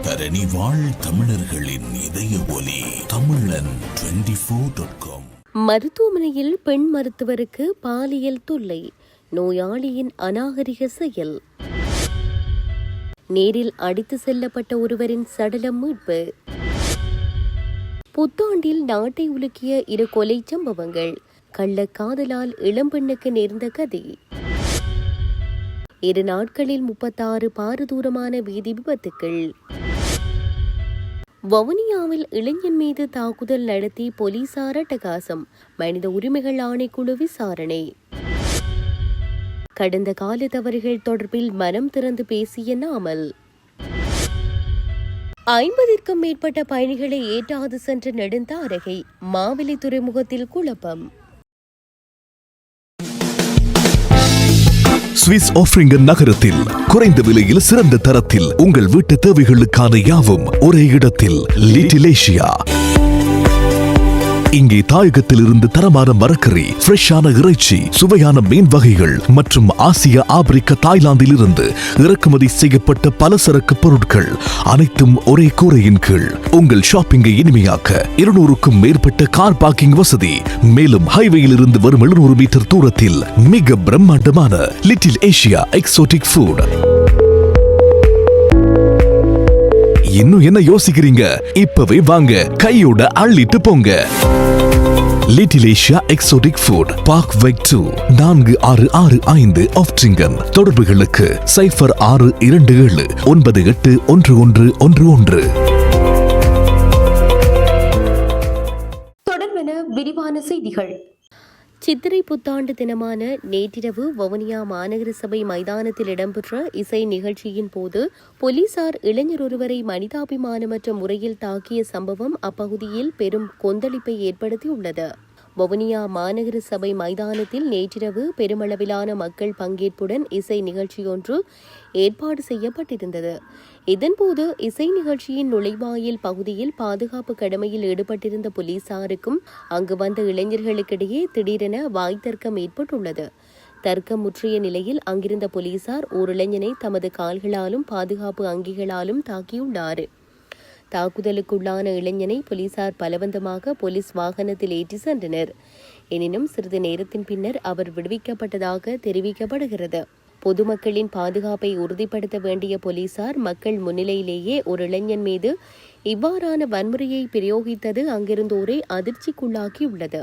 தரணி வாழ் தமிழர்களின் இதய ஒலி தமிழன் 24.com. மருத்துவமனையில் பெண் மருத்துவருக்கு பாலியல் தொல்லை, நோயாளியின் அநாகரிக செயல். நேரில் அடித்து செல்லப்பட்ட ஒருவரின் சடலம் மீட்பு. புத்தாண்டில் நாட்டை உலுக்கிய 2 கொலை சம்பவங்கள், கள்ளக்காதலால் இளம்பெண்ணுக்கு நேர்ந்த கதி. 2 நாட்களில் 36 பாரதூரமான வீதி விபத்துக்கள். வவுனியாவில் இளைஞன் மீது தாக்குதல் நடத்தி போலீசார் அட்டகாசம், மனித உரிமைகள் ஆணைக்குழு விசாரணை. கடந்த கால தவறுகள் தொடர்பில் மனம் திறந்து பேசிய நாமல். 50க்கும் மேற்பட்ட பயணிகளை ஏற்றாது சென்ற நெடுந்தாரகை, மாவிலை துறைமுகத்தில் குழப்பம். சுவிஸ் ஆஃப்ரிங்கன் நகரத்தில் குறைந்த விலையில் சிறந்த தரத்தில் உங்கள் வீட்டு தேவைகளுக்கான யாவும் ஒரே இடத்தில். Little Asia. இங்கே தாயகத்தில் இருந்து தரமான மரக்கறி, ஃப்ரெஷ்ஷான இறைச்சி, சுவையான மீன் வகைகள் மற்றும் ஆசியா, ஆப்பிரிக்கா, தாய்லாந்தில் இருந்து இறக்குமதி செய்யப்பட்ட பலசரக்கு பொருட்கள் அனைத்தும் ஒரே கூரையின் கீழ். உங்கள் ஷாப்பிங்கை இனிமையாக்க 200க்கும் மேற்பட்ட கார் பார்க்கிங் வசதி. மேலும் ஹைவேயில் இருந்து வரும் 700 மீட்டர் தூரத்தில் மிக பிரம்மாண்டமான லிட்டில் ஏசியா எக்ஸோட்டிக் ஃபுட். இன்னும் என்ன யோசிக்கிறீங்க? இப்பவே வாங்க, கையோட அள்ளிட்டு போங்க. Little Asia exotic food, park வெக் 2, 4665 ஆஃப்ட்ரிங்கன். தொடர்புகளுக்கு 0627 981111. தொடர்பென விரிவான செய்திகள். சித்திரை புத்தாண்டு தினமான நேற்றிரவு வவுனியா மாநகர சபை மைதானத்தில் இடம்பெற்ற இசை நிகழ்ச்சியின் போது போலீசார் இளைஞர் ஒருவரை மனிதாபிமானமற்ற முறையில் தாக்கிய சம்பவம் அப்பகுதியில் பெரும் கொந்தளிப்பை ஏற்படுத்தியுள்ளது. வவுனியா மாநகர சபை மைதானத்தில் நேற்றிரவு பெருமளவிலான மக்கள் பங்கேற்புடன் இசை நிகழ்ச்சியொன்று ஏற்பாடு செய்யப்பட்டிருந்தது. இதன்போது இசை நிகழ்ச்சியின் நுழைவாயில் பகுதியில் பாதுகாப்பு கடமையில் ஈடுபட்டிருந்த போலீசாருக்கும் அங்கு வந்த இளைஞர்களுக்கிடையே திடீரென வாய்த்தர்க்கம் ஏற்பட்டுள்ளது. தர்க்கம் முற்றிய நிலையில் அங்கிருந்த போலீசார் ஓர் இளைஞனை தமது கால்களாலும் பாதுகாப்பு அங்கிகளாலும் தாக்கியுள்ளார். தாக்குதலுக்குள்ளான இளைஞனை போலீசார் பலவந்தமாக போலீஸ் வாகனத்தில் ஏற்றி சென்றனர். எனினும் சிறிது நேரத்தின் பின்னர் அவர் விடுவிக்கப்பட்டதாக தெரிவிக்கப்படுகிறது. பொதுமக்களின் பாதுகாப்பை உறுதிப்படுத்த வேண்டிய போலீசார் மக்கள் முன்னிலையிலேயே ஒரு இளைஞன் மீது இவ்வாறான வன்முறையை பிரயோகித்தது அங்கிருந்தோரை அதிர்ச்சிக்குள்ளாக்கியுள்ளது.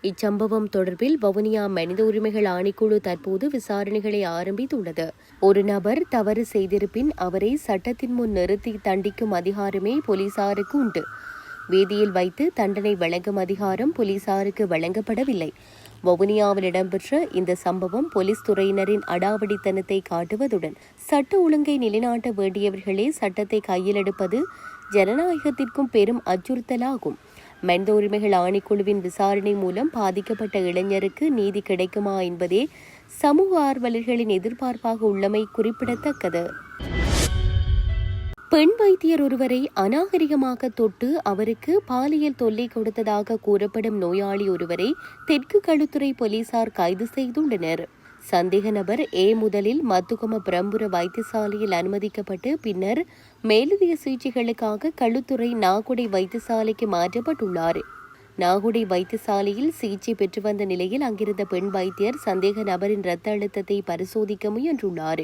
இச்சம்பவம் தொடர்பில் வவுனியா மனித உரிமைகள் ஆணைக்குழு தற்போது விசாரணைகளை ஆரம்பித்துள்ளது. ஒரு நபர் தவறு செய்திருப்பின் அவரை சட்டத்தின் முன் நிறுத்தி தண்டிக்கும் அதிகாரமே போலீசாருக்கு உண்டு. வேதியில் வைத்து தண்டனை வழங்கும் அதிகாரம் போலீசாருக்கு வழங்கப்படவில்லை. வவுனியாவில் இடம்பெற்ற இந்த சம்பவம் போலீஸ் துறையினரின் அடாவடித்தனத்தை காட்டுவதுடன் சட்ட ஒழுங்கை நிலைநாட்ட வேண்டியவர்களே சட்டத்தை கையில் எடுப்பது ஜனநாயகத்திற்கும் பெரும் அச்சுறுத்தலாகும். மனித உரிமைகள் ஆணைக்குழுவின் விசாரணை மூலம் பாதிக்கப்பட்ட இளைஞருக்கு நீதி கிடைக்குமா என்பதே சமூக ஆர்வலர்களின் எதிர்பார்ப்பாக உள்ளமை குறிப்பிடத்தக்கது. பெண் வைத்தியர் ஒருவரை அநாகரிகமாக தொட்டு அவருக்கு பாலியல் தொல்லை கொடுத்ததாக கூறப்படும் நோயாளி ஒருவரை தெற்கு களுத்துறை போலீசார் கைது செய்துள்ளனர். சந்தேக நபர் முதலில் மத்துகம பிரம்புர வைத்தியசாலையில் அனுமதிக்கப்பட்டு பின்னர் மேலதிக சிகிச்சைகளுக்காக களுத்துறை நாகுடை வைத்தியசாலைக்கு மாற்றப்பட்டுள்ளார். நாகுடை வைத்தியசாலையில் சிகிச்சை பெற்று வந்த நிலையில் அங்கிருந்த பெண் வைத்தியர் சந்தேக நபரின் இரத்த அழுத்தத்தை பரிசோதிக்க முயன்றுள்ளார்.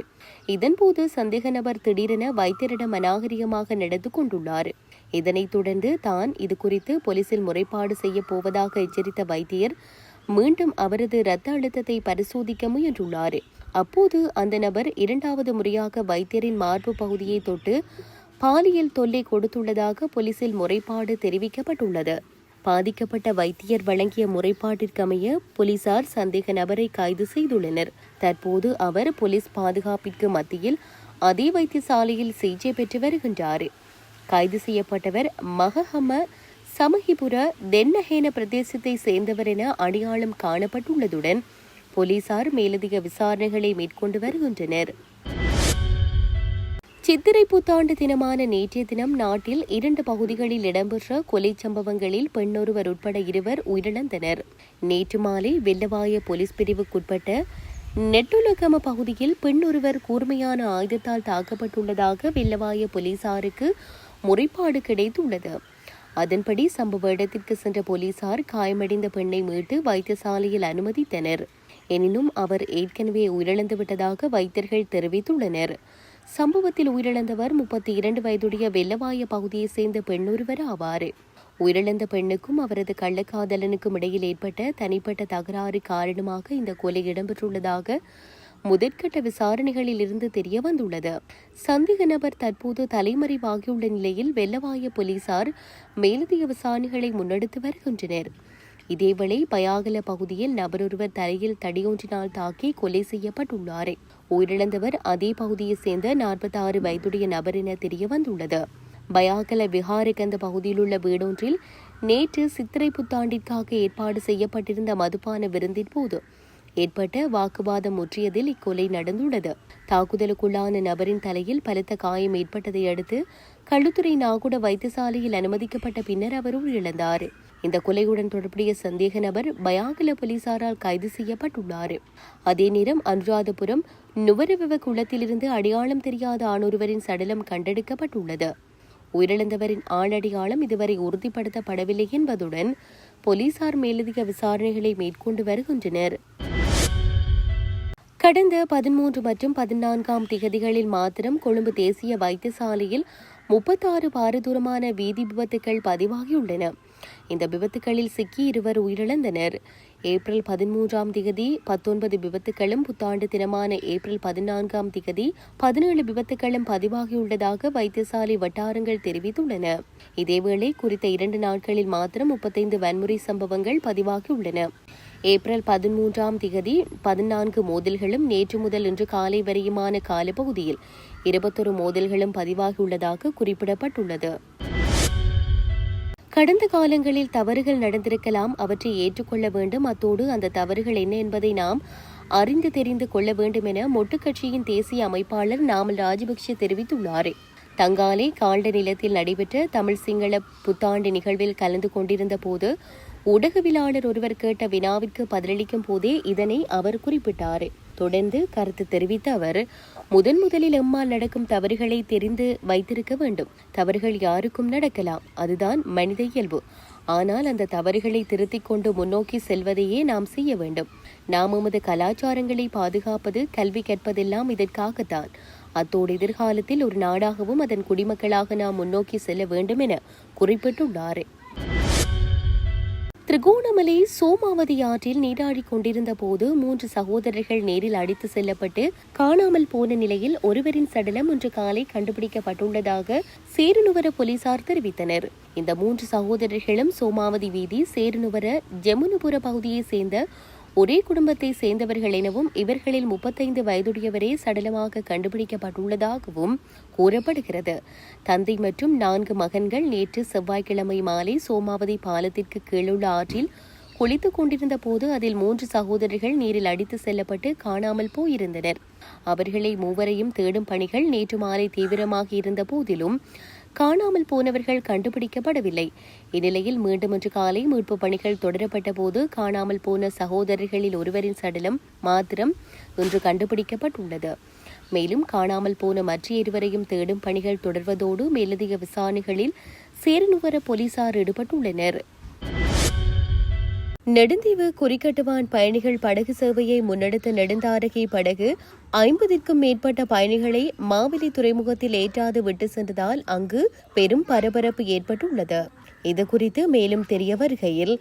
இதன்போது சந்தேக நபர் திடீரென வைத்தியரிடம் அநாகரிகமாக நடந்து கொண்டுள்ளார். இதனைத் தொடர்ந்து தான் இதுகுறித்து போலீசில் முறைப்பாடு செய்ய போவதாக எச்சரித்த வைத்தியர் மீண்டும் அவரது இரத்த அழுத்தத்தை பரிசோதிக்க முயன்றுள்ளார். அப்போது அந்த நபர் 2வது முறையாக வைத்தியரின் மார்பு பகுதியை தொட்டு பாலியல் தொல்லை கொடுத்துள்ளதாக போலீசில் முறைப்பாடு தெரிவிக்கப்பட்டுள்ளது. பாதிக்கப்பட்ட வைத்தியர் வழங்கிய முறைப்பாட்டிற்கமைய போலீசார் சந்தேக நபரை கைது செய்துள்ளனர். தற்போது அவர் போலீஸ் பாதுகாப்பிற்கு மத்தியில் அதே வைத்தியசாலையில் சிகிச்சை பெற்று வருகின்றார். கைது செய்யப்பட்டவர் மகஹம சமஹிபுர தென்னஹேன பிரதேசத்தை சேர்ந்தவர் என அடையாளம் காணப்பட்டுள்ளதுடன் போலீசார் மேலதிக விசாரணைகளை மேற்கொண்டு வருகின்றனர். சித்திரை புத்தாண்டு தினமான நேற்றைய தினம் நாட்டில் 2 பகுதிகளில் இடம்பெற்ற கொலை சம்பவங்களில் பெண்ணொருவர் உட்பட 2 உயிரிழந்தனர். நேற்று மாலை வெள்ளவாய போலீஸ் பிரிவுக்குட்பட்ட நெட்டுலகம பகுதியில் பெண் ஒருவர் கூர்மையான ஆயுதத்தால் தாக்கப்பட்டுள்ளதாக வெள்ளவாய போலீசாருக்கு முறைப்பாடு கிடைத்துள்ளது. அதன்படி சம்பவ இடத்திற்கு சென்ற போலீசார் காயமடைந்த பெண்ணை மீட்டு வைத்தியசாலையில் அனுமதித்தனர். எனினும் அவர் ஏற்கனவே உயிரிழந்துவிட்டதாக வைத்தியர்கள் தெரிவித்துள்ளனர். சம்பவத்தில் உயிரிழந்தவர் 32 வயதுடைய வெள்ளவாய பகுதியைச் சேர்ந்த பெண்ணொருவர் ஆவார். உயிரிழந்த பெண்ணுக்கும் அவரது கள்ளக்காதலனுக்கும் இடையில் ஏற்பட்ட தனிப்பட்ட தகராறு காரணமாக இந்த கொலை இடம்பெற்றுள்ளதாக முதற்கட்ட விசாரணைகளில் இருந்து தெரிய வந்துள்ளது. சந்தேக நபர் தற்போது தலைமறைவாகியுள்ள நிலையில் வெள்ளவாய போலீசார் மேலதிக விசாரணைகளை முன்னெடுத்து வருகின்றனர். இதேவேளை பயாகல பகுதியில் நபரொருவர் தலையில் தடியொன்றினால் தாக்கி கொலை செய்யப்பட்டுள்ளார். உயிரிழந்தவர் அதே பகுதியைச் சேர்ந்த 46 வயதுடைய நபர் என தெரிய வந்துள்ளது. பயாகல விஹாரகந்த பகுதியில் உள்ள வீடொன்றில் நேற்று சித்திரை புத்தாண்டிற்காக ஏற்பாடு செய்யப்பட்டிருந்த மதுபான விருந்தின் போது ஏற்பட்ட வாக்குவாதம் முற்றியதில் இக்கொலை நடந்துள்ளது. தாக்குதலுக்குள்ளான நபரின் தலையில் பலத்த காயம் ஏற்பட்டதை அடுத்து களுத்துறை நாகுட வைத்தியசாலையில் அனுமதிக்கப்பட்ட பின்னர் அவர் உயிரிழந்தார். இந்த கொலையுடன் தொடர்புடைய சந்தேக நபர் பயாகல போலீசாரால் கைது செய்யப்பட்டுள்ளார். அதே நேரம் அனுராதபுரம் நுவரவிவ குளத்திலிருந்து அடையாளம் தெரியாத ஆணொருவரின் சடலம் கண்டெடுக்கப்பட்டுள்ளது. உயிரிழந்தவரின் ஆளடையாளம் இதுவரை உறுதிப்படுத்தப்படவில்லை என்பதுடன் போலீசார் மேலதிக விசாரணைகளை மேற்கொண்டு வருகின்றனர். கடந்த 13 மற்றும் 14ஆம் திகதிகளில் மாத்திரம் கொழும்பு தேசிய வைத்தியசாலையில் 36 பாரதூரமான வீதி விபத்துக்கள் பதிவாகியுள்ளன. இந்த விபத்துகளில் சிக்கி 2 உயிரிழந்தனர். ஏப்ரல் 13ஆம் திகதி 19 விபத்துகளும், புத்தாண்டு தினமான ஏப்ரல் 14ஆம் திகதி 17 விபத்துகளும் பதிவாகியுள்ளதாக வைத்தியசாலை வட்டாரங்கள் தெரிவித்துள்ளன. இதேவேளை குறித்த 2 நாட்களில் மாத்திரம் 35 வன்முறை சம்பவங்கள் பதிவாகியுள்ளன. ஏப்ரல் 13ஆம் திகதி 14 மோதல்களும், நேற்று முதல் இன்று காலை வரையுமான காலப்பகுதியில் 21 மோதல்களும் பதிவாகியுள்ளதாக குறிப்பிடப்பட்டுள்ளது. கடந்த காலங்களில் தவறுகள் நடந்திருக்கலாம், அவற்றை ஏற்றுக்கொள்ள வேண்டும். அத்தோடு அந்த தவறுகள் என்ன என்பதை நாம் அறிந்து தெரிந்து கொள்ள வேண்டும் என மொட்டு கட்சியின் தேசிய அமைப்பாளர் நாமல் ராஜபக்ஷ தெரிவித்துள்ளார். தங்காலை கால்ட நிலத்தில் நடைபெற்ற தமிழ் சிங்கள புத்தாண்டு நிகழ்வில் கலந்து கொண்டிருந்த போது ஊடகவியலாளர் ஒருவர் கேட்ட வினாவிற்கு பதிலளிக்கும் போதே இதனை அவர் குறிப்பிட்டார். தொடர்ந்து கருத்து தெரிவித்த அவர், முதலில் எம்மால் நடக்கும் தவறுகளை தெரிந்து வைத்திருக்க வேண்டும். தவறுகள் யாருக்கும் நடக்கலாம், அதுதான் மனித இயல்பு. ஆனால் அந்த தவறுகளை திருத்திக் கொண்டு முன்னோக்கி செல்வதையே நாம் செய்ய வேண்டும். நாம் எமது கலாச்சாரங்களை பாதுகாப்பது, கல்வி கற்பதெல்லாம் இதற்காகத்தான். அத்தோடு எதிர்காலத்தில் ஒரு நாடாகவும் அதன் குடிமக்களாக நாம் முன்னோக்கி செல்ல வேண்டும் என குறிப்பிட்டுள்ளார். திருகோணமலை சோமாவதி ஆற்றில் நீராடிக் கொண்டிருந்த போது 3 சகோதரர்கள் நேரில் அடித்து செல்லப்பட்டு காணாமல் போன நிலையில் ஒருவரின் சடலம் இன்று காலை கண்டுபிடிக்கப்பட்டுள்ளதாக சேருநுவர போலீசார் தெரிவித்தனர். இந்த 3 சகோதரர்களும் சோமாவதி வீதி சேருநுவர ஜெமுனுபுர பகுதியை சேர்ந்த ஒரே குடும்பத்தை சேர்ந்தவர்கள் எனவும் இவர்களில் 35 வயதுடையவரே சடலமாக கண்டுபிடிக்கப்பட்டுள்ளதாகவும் கூறப்படுகிறது. தந்தை மற்றும் 4 மகன்கள் நேற்று செவ்வாய்க்கிழமை மாலை சோமாவதி பாலத்திற்கு கீழுள்ள ஆற்றில் குளித்துக் கொண்டிருந்த போது அதில் 3 சகோதரர்கள் நீரில் அடித்து செல்லப்பட்டு காணாமல் போயிருந்தனர். அவர்களை மூவரையும் தேடும் பணிகள் நேற்று மாலை தீவிரமாக இருந்த போதிலும் காணாமல் போனவர்கள் கண்டுபிடிக்கப்படவில்லை. இந்நிலையில் மீண்டும் இன்று காலை மீட்பு பணிகள் தொடரப்பட்ட போது காணாமல் போன சகோதரர்களில் ஒருவரின் சடலம் மாத்திரம் இன்று கண்டுபிடிக்கப்பட்டுள்ளது. மேலும் காணாமல் போன மற்ற இருவரையும் தேடும் பணிகள் தொடர்வதோடு மேலதிக விசாரணைகளில் சேரனுவர போலீசார் ஈடுபட்டுள்ளனர். நெடுந்தீவு குறிக்கட்டுவான் பயணிகள் படகு சேவையை முன்னெடுத்த நெடுந்தாரகி படகு 50க்கும் மேற்பட்ட பயணிகளை மாவிலி துறைமுகத்தில் ஏற்றாது விட்டு சென்றதால் அங்கு பெரும் பரபரப்பு ஏற்பட்டுள்ளது. இதுகுறித்து மேலும் தெரிய வருகையில்,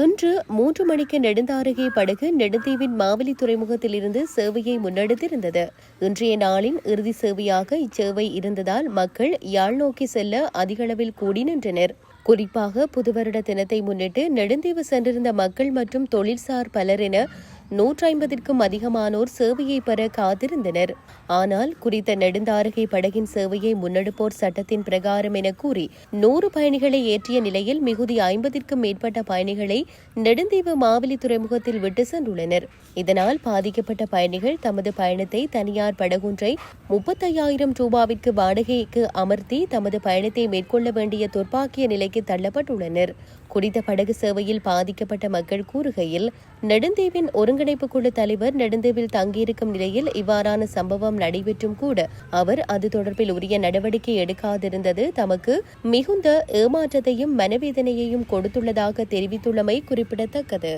இன்று 3 மணிக்கு நெடுந்தாரகி படகு நெடுந்தீவின் மாவிலி துறைமுகத்தில் இருந்து சேவையை முன்னெடுத்திருந்தது. இன்றைய நாளின் இறுதி சேவையாக இச்சேவை இருந்ததால் மக்கள் யாழ் நோக்கி செல்ல அதிகளவில் கூடி நின்றனர். குறிப்பாக புதுவருட தினத்தை முன்னிட்டு நெடுந்தீவு சென்றிருந்த மக்கள் மற்றும் தொழில்சார் பலர் என 150க்கும் அதிகமானோர் சேவையை பெற காத்திருந்தனர். ஆனால் குறித்த நெடுந்தாரகை படகின் சேவையை முன்னெடுப்போர் சட்டத்தின் பிரகாரம் என கூறி 100 பயணிகளை ஏற்றிய நிலையில் மிகுதி 50க்கும் மேற்பட்ட பயணிகளை நெடுந்தீவு மாவிலி துறைமுகத்தில் விட்டு சென்றுள்ளனர். இதனால் பாதிக்கப்பட்ட பயணிகள் தமது பயணத்தை தனியார் படகொன்றை 35,000 ரூபாவிற்கு வாடகைக்கு அமர்த்தி தமது பயணத்தை மேற்கொள்ள வேண்டிய துர்ப்பாக்கிய நிலைக்கு தள்ளப்பட்டுள்ளனர். குறித்த படகு சேவையில் பாதிக்கப்பட்ட மக்கள் கூறுகையில், நெடுந்தீவின் ஒருங்கிணைந்த ஒருங்கிணைப்பு குழு தலைவர் நெடுந்தீவில் தங்கியிருக்கும் நிலையில் இவ்வாறான சம்பவம் நடைபெற்றும் கூட அவர் அது தொடர்பில் உரிய நடவடிக்கை எடுக்காதிருந்தது தமக்கு மிகுந்த ஏமாற்றத்தையும் மனவேதனையையும் கொடுத்துள்ளதாக தெரிவித்துள்ளமை குறிப்பிடத்தக்கது.